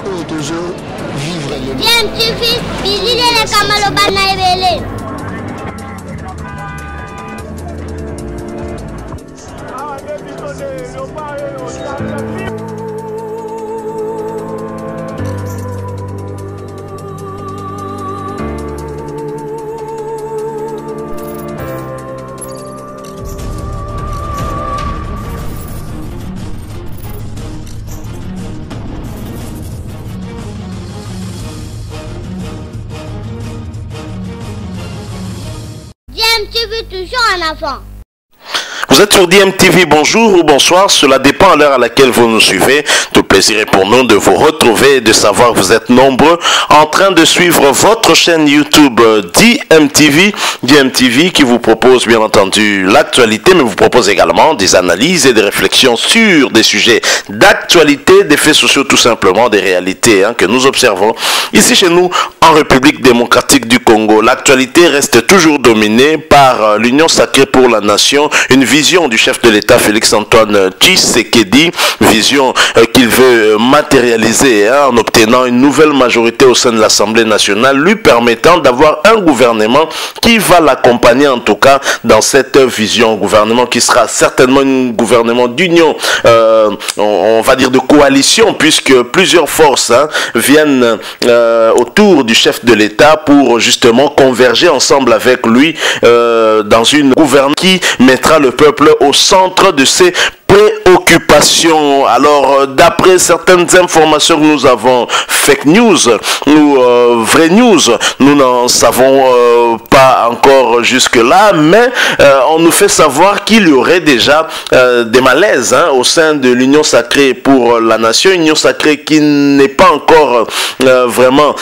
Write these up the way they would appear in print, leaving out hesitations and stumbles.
Bien TV, visitez les Kamalobana et DMTV toujours en avant. Vous êtes sur DMTV, bonjour ou bonsoir, cela dépend à l'heure à laquelle vous nous suivez. Tout plaisir est pour nous de vous retrouver et de savoir que vous êtes nombreux en train de suivre votre chaîne YouTube DMTV. DMTV qui vous propose bien entendu l'actualité, mais vous propose également des analyses et des réflexions sur des sujets d'actualité, des faits sociaux tout simplement, des réalités que nous observons ici chez nous en République démocratique du Congo. L'actualité reste toujours dominée par l'Union sacrée pour la nation, une vision du chef de l'État Félix-Antoine Tshisekedi, vision qu'il veut matérialiser en obtenant une nouvelle majorité au sein de l'Assemblée nationale, lui permettant d'avoir un gouvernement qui va l'accompagner en tout cas dans cette vision, un gouvernement qui sera certainement un gouvernement d'union, on va dire de coalition, puisque plusieurs forces viennent autour du chef de l'État pour justement converger ensemble avec lui dans une gouvernance qui mettra le peuple au centre de ses préoccupations. Alors, d'après certaines informations que nous avons, fake news ou vraie news, nous n'en savons pas encore jusque-là, mais on nous fait savoir qu'il y aurait déjà des malaises au sein de l'Union sacrée pour la nation, Union sacrée qui n'est pas encore vraiment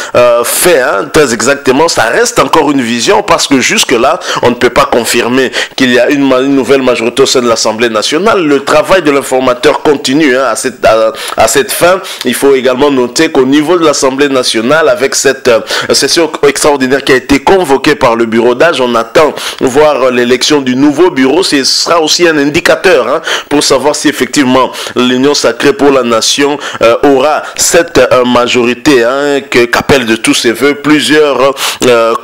fait, très exactement, ça reste encore une vision parce que jusque-là, on ne peut pas confirmer qu'il y a une nouvelle majorité au sein de l'Assemblée nationale. Le travail de l'informateur continue à cette fin. Il faut également noter qu'au niveau de l'Assemblée nationale, avec cette session extraordinaire qui a été convoquée par le bureau d'âge, on attend voir l'élection du nouveau bureau. Ce sera aussi un indicateur pour savoir si effectivement l'Union sacrée pour la nation aura cette majorité qu'appellent de tous ses voeux plusieurs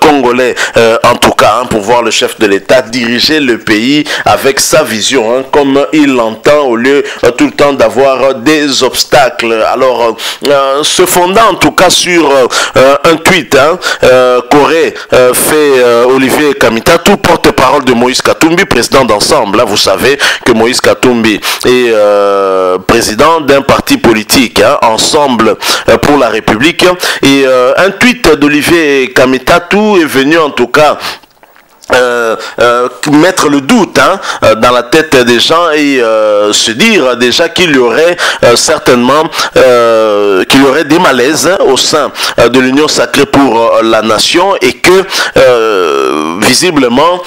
Congolais, en tout cas, pour voir le chef de l'État diriger le pays avec sa vision, comme il l'entend, au lieu tout le temps d'avoir des obstacles. Alors, se fondant en tout cas sur un tweet qu'aurait fait Olivier Kamitatu, porte-parole de Moïse Katumbi, président d'Ensemble. Vous savez que Moïse Katumbi est président d'un parti politique, Ensemble pour la République. Et un tweet d'Olivier Kamitatu est venu en tout cas mettre le doute dans la tête des gens et se dire déjà qu'il y aurait certainement qu'il y aurait des malaises au sein de l'Union sacrée pour la nation et que visiblement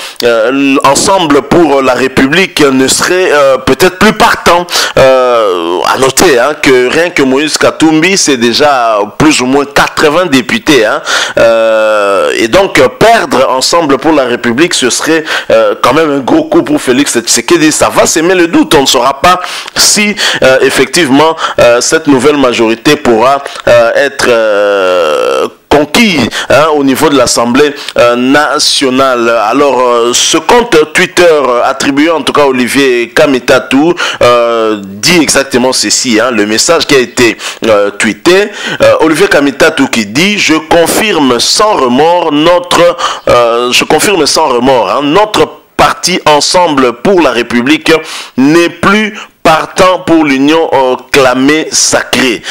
Ensemble pour la République ne serait peut-être plus partant. À noter que rien que Moïse Katumbi c'est déjà plus ou moins 80 députés et donc perdre Ensemble pour la République, ce serait quand même un gros coup pour Félix Tshisekedi. Ça va s'aimer le doute. On ne saura pas si effectivement cette nouvelle majorité pourra être conquis au niveau de l'Assemblée nationale. Alors, ce compte Twitter attribué en tout cas à Olivier Kamitatu dit exactement ceci. Le message qui a été tweeté, Olivier Kamitatu qui dit: je confirme sans remords notre parti Ensemble pour la République n'est plus partant pour l'union clamée sacrée.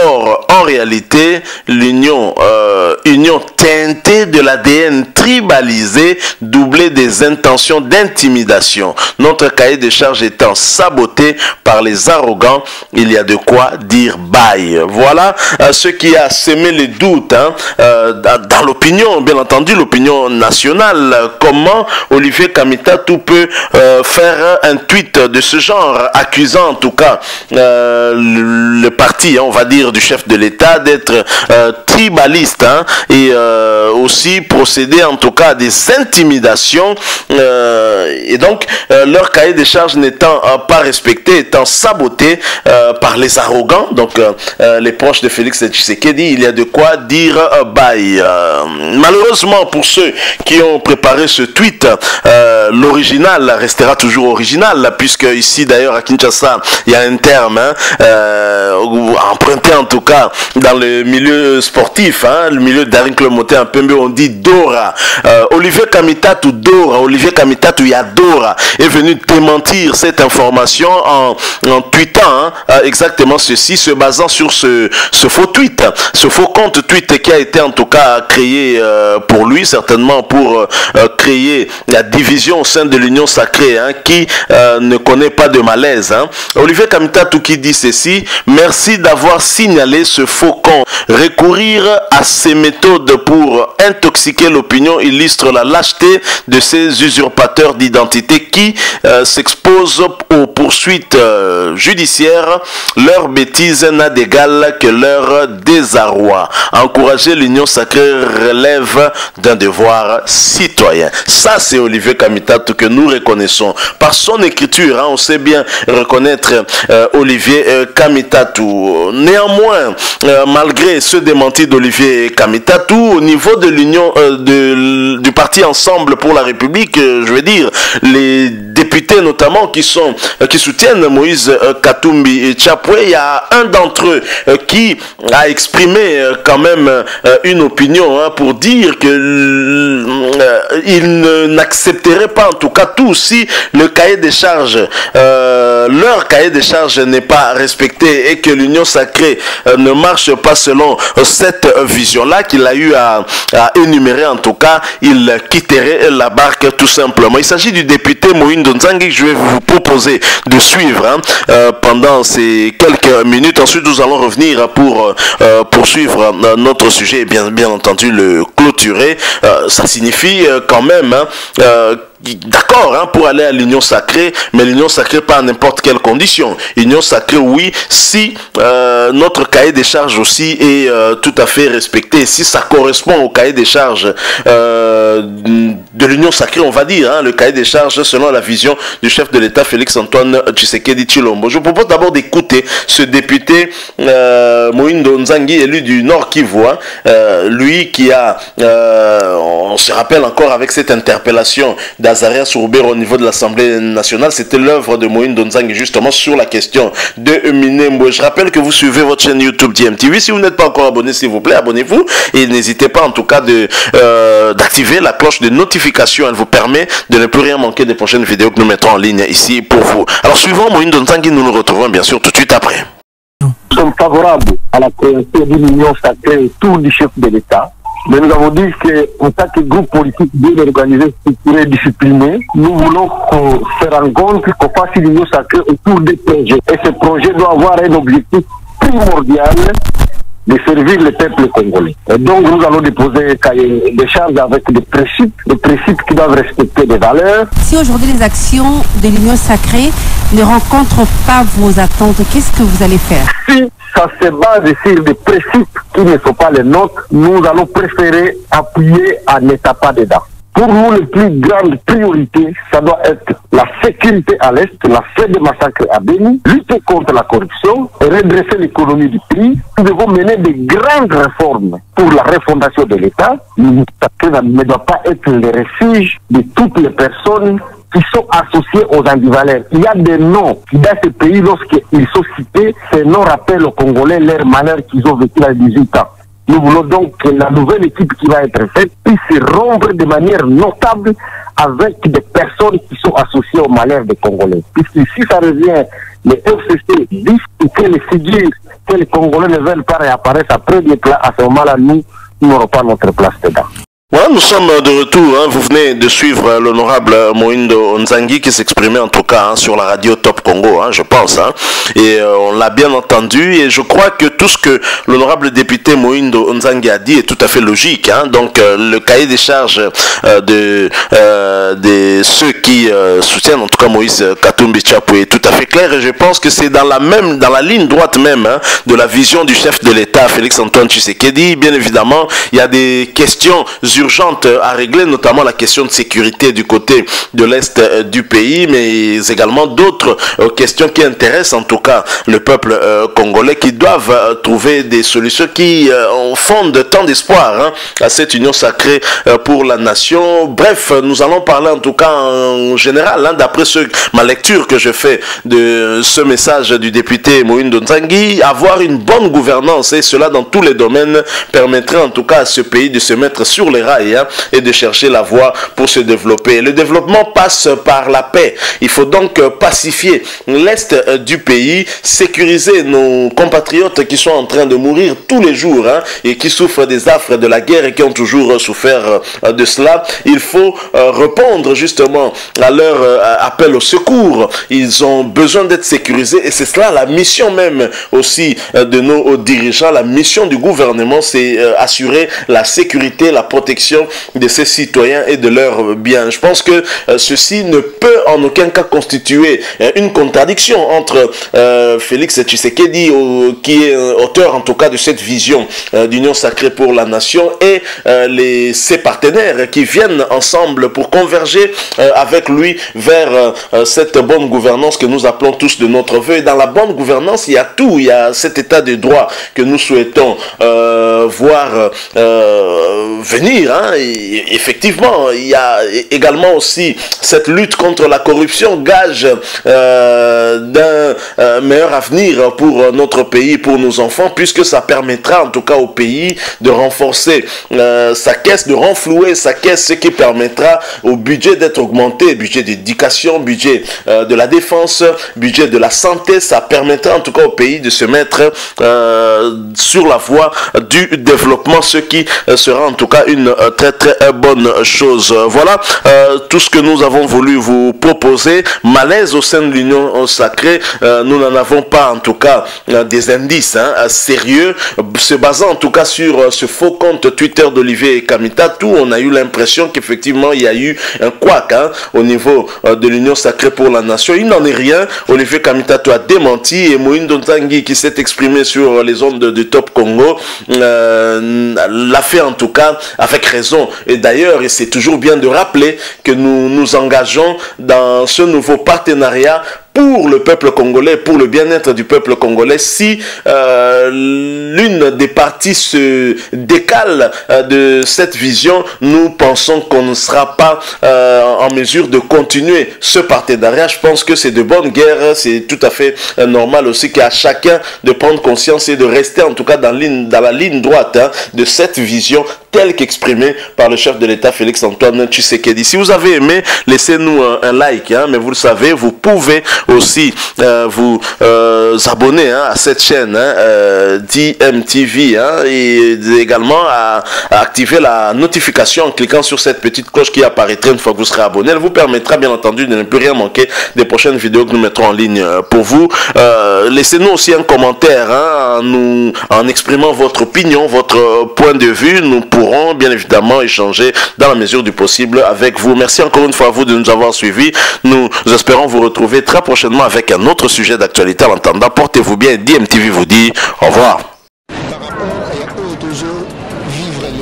Or, en réalité, l'union union teintée de l'ADN tribalisé, doublée des intentions d'intimidation. Notre cahier de charges étant saboté par les arrogants, il y a de quoi dire bye. Voilà ce qui a semé les doutes dans l'opinion, bien entendu, l'opinion nationale. Comment Olivier Kamitatu peut faire un tweet de ce genre, accusant en tout cas le parti, hein, on va dire, du chef de l'État d'être tribaliste, hein, et aussi procéder en tout cas à des intimidations, et donc leur cahier des charges n'étant pas respecté, étant saboté par les arrogants, donc les proches de Félix Tshisekedi. Il y a de quoi dire bye. Malheureusement pour ceux qui ont préparé ce tweet, l'original restera toujours original, puisque ici d'ailleurs à Kinshasa il y a un terme, hein, emprunté en tout cas dans le milieu sportif, hein, le milieu d'Arin Clomoté en Pembe, on dit Dora. Olivier Kamitatu Dora, Olivier Kamitatu Yadora est venu démentir cette information en tweetant, hein, exactement ceci, se basant sur ce faux tweet, ce faux compte tweet qui a été en tout cas créé pour lui, certainement pour créer la division au sein de l'Union Sacrée, hein, qui ne connaît pas de malaise, hein. Olivier Kamitatu qui dit ceci: merci d'avoir signalé ce faux compte. Recourir à ces méthodes pour intoxiquer l'opinion illustre la lâcheté de ces usurpateurs d'identité qui s'exposent aux poursuites judiciaires. Leur bêtise n'a d'égal que leur désarroi. Encourager l'Union Sacrée relève d'un devoir citoyen. Ça, c'est Olivier Kamitatu que nous reconnaissons. Par son écriture, hein, on sait bien reconnaître Olivier Kamitatu. Néanmoins, malgré ce démenti d'Olivier Kamitatu, au niveau de l'Union du parti Ensemble pour la République, je veux dire, les députés notamment qui soutiennent Moïse Katumbi et Chapwe, il y a un d'entre eux qui a exprimé quand même une opinion, hein, pour dire que il n'accepterait pas, en tout cas tout, si le cahier des charges, leur cahier des charges n'est pas respecté et que l'Union Sacrée ne marche pas selon cette vision-là qu'il a eu à énumérer. En tout cas, il quitterait la barque tout simplement. Il s'agit du député Mohindo Nzangi que je vais vous proposer de suivre, hein, pendant ces quelques minutes. Ensuite, nous allons revenir pour poursuivre notre sujet et bien entendu le clôturer. Ça signifie quand même, hein, d'accord, hein, pour aller à l'Union Sacrée, mais l'Union Sacrée pas à n'importe quelle condition. L'Union Sacrée, oui, si notre cahier des charges aussi est tout à fait respecté, si ça correspond au cahier des charges de l'Union Sacrée, on va dire, hein, le cahier des charges selon la vision du chef de l'État Félix Antoine Tshisekedi Tshilombo. Je vous propose d'abord d'écouter ce député Mohindo Nzangi, élu du Nord Kivu, lui qui a, on se rappelle encore avec cette interpellation d'Azarias Sourber au niveau de l'Assemblée nationale, c'était l'œuvre de Mohindo Nzangi justement sur la question de Minembwe. Je rappelle que vous suivez votre chaîne YouTube DMTV. Si vous n'êtes pas encore abonné, s'il vous plaît, abonnez-vous et n'hésitez pas en tout cas d'activer la cloche de notification. Elle vous permet de ne plus rien manquer des prochaines vidéos que nous mettons en ligne ici pour vous. Alors suivant Mohindo Nzangi, nous nous retrouvons bien sûr tout de suite après. Nous sommes favorables à la création d'une union sacrée autour du chef de l'État. Mais nous avons dit qu'en tant que groupe politique bien organisé, structuré et discipliné, nous voulons qu'on se rencontre, qu'on fasse une union sacrée autour des projets. Et ce projet doit avoir un objectif primordial de servir le peuple congolais. Et donc nous allons déposer des charges avec des principes qui doivent respecter des valeurs. Si aujourd'hui les actions de l'Union Sacrée ne rencontrent pas vos attentes, qu'est-ce que vous allez faire? Si ça se base sur des principes qui ne sont pas les nôtres, nous allons préférer appuyer en n'étant pas dedans. Pour nous, la plus grande priorité, ça doit être la sécurité à l'Est, la fin des massacres à Béni, lutter contre la corruption, redresser l'économie du pays. Nous devons mener de grandes réformes pour la refondation de l'État. Ça ne doit pas être le refuge de toutes les personnes qui sont associés aux ambivalents. Il y a des noms qui, dans ce pays, lorsqu'ils sont cités, ces noms rappellent aux Congolais leur malheur qu'ils ont vécu à 18 ans. Nous voulons donc que la nouvelle équipe qui va être faite puisse se rompre de manière notable avec des personnes qui sont associées au malheur des Congolais. Puisque si ça revient, les FCC disent que les figures que les Congolais ne veulent pas réapparaître après des plats, à ce moment-là, nous n'aurons pas notre place dedans. Ouais, nous sommes de retour. Hein. Vous venez de suivre l'honorable Mohindo Nzangi qui s'exprimait en tout cas hein, sur la radio Top Congo, hein, je pense. Hein. Et on l'a bien entendu. Et je crois que tout ce que l'honorable député Mohindo Nzangi a dit est tout à fait logique. Hein. Donc le cahier des charges de ceux qui soutiennent en tout cas Moïse Katumbi Tchapou est tout à fait clair. Et je pense que c'est dans la ligne droite même hein, de la vision du chef de l'État, Félix-Antoine Tshisekedi. Bien évidemment, il y a des questions urgente à régler, notamment la question de sécurité du côté de l'Est du pays, mais également d'autres questions qui intéressent en tout cas le peuple congolais, qui doivent trouver des solutions qui fondent tant d'espoir hein, à cette union sacrée pour la nation. Bref, nous allons parler en tout cas en général, hein, d'après ma lecture que je fais de ce message du député Mohindo Nzangi, avoir une bonne gouvernance, et cela dans tous les domaines, permettrait en tout cas à ce pays de se mettre sur les rails hein, et de chercher la voie pour se développer. Le développement passe par la paix. Il faut donc pacifier l'Est du pays, sécuriser nos compatriotes qui sont en train de mourir tous les jours hein, et qui souffrent des affres de la guerre et qui ont toujours souffert de cela. Il faut répondre justement à leur appel au secours. Ils ont besoin d'être sécurisés et c'est cela la mission même aussi de nos dirigeants. La mission du gouvernement, c'est assurer la sécurité, la protection de ses citoyens et de leurs biens. Je pense que ceci ne peut en aucun cas constituer une contradiction entre Félix Tshisekedi, qui est auteur en tout cas de cette vision d'union sacrée pour la nation, et ses partenaires qui viennent ensemble pour converger avec lui vers cette bonne gouvernance que nous appelons tous de notre vœu. Et dans la bonne gouvernance, il y a tout. Il y a cet état de droit que nous souhaitons voir venir. Hein. Et effectivement, il y a également aussi cette lutte contre la corruption, gage d'un meilleur avenir pour notre pays, pour nos enfants, puisque ça permettra en tout cas au pays de renforcer sa caisse, de renflouer sa caisse, ce qui permettra au budget d'être augmenté, budget d'éducation, budget de la défense, budget de la santé. Ça permettra en tout cas au pays de se mettre sur la voie du développement, ce qui sera en tout cas une très très bonne chose. Voilà tout ce que nous avons voulu vous proposer. Malaise au sein de l'union sacrée, nous n'en avons pas en tout cas des indices hein, sérieux, se basant en tout cas sur ce faux compte Twitter d'Olivier Kamita, où on a eu l'impression qu'effectivement il y a eu un couac hein, au niveau de l'union sacrée pour la nation. Il n'en est rien. Olivier Kamita a démenti, et Mohindo Nzangi, qui s'est exprimé sur les ondes de Top Congo, l'a fait en tout cas avec raison. Et d'ailleurs, c'est toujours bien de rappeler que nous nous engageons dans ce nouveau partenariat pour le peuple congolais, pour le bien-être du peuple congolais. Si l'une des parties se décale de cette vision, nous pensons qu'on ne sera pas en mesure de continuer ce partenariat. Je pense que c'est de bonne guerre, c'est tout à fait normal aussi qu'à chacun de prendre conscience et de rester en tout cas dans la ligne droite hein, de cette vision telle qu'exprimée par le chef de l'État Félix-Antoine Tshisekedi. Si vous avez aimé, laissez-nous un like, hein, mais vous le savez, vous pouvez aussi vous abonner hein, à cette chaîne hein, DMTV hein, et également à activer la notification en cliquant sur cette petite cloche qui apparaîtra une fois que vous serez abonné. Elle vous permettra bien entendu de ne plus rien manquer des prochaines vidéos que nous mettrons en ligne pour vous. Laissez-nous aussi un commentaire hein, en exprimant votre opinion, votre point de vue. Nous pourrons bien évidemment échanger dans la mesure du possible avec vous. Merci encore une fois à vous de nous avoir suivis. Nous espérons vous retrouver très prochainement avec un autre sujet d'actualité. En attendant, portez-vous bien. DMTV vous dit au revoir.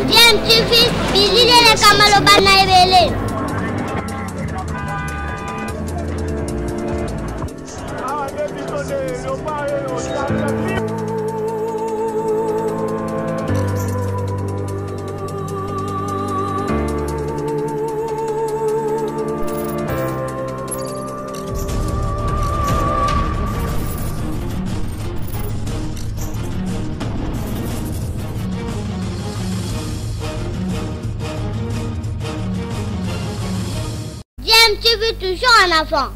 DMTV, bizile kamalo bana ebele. DMTV toujours en avant.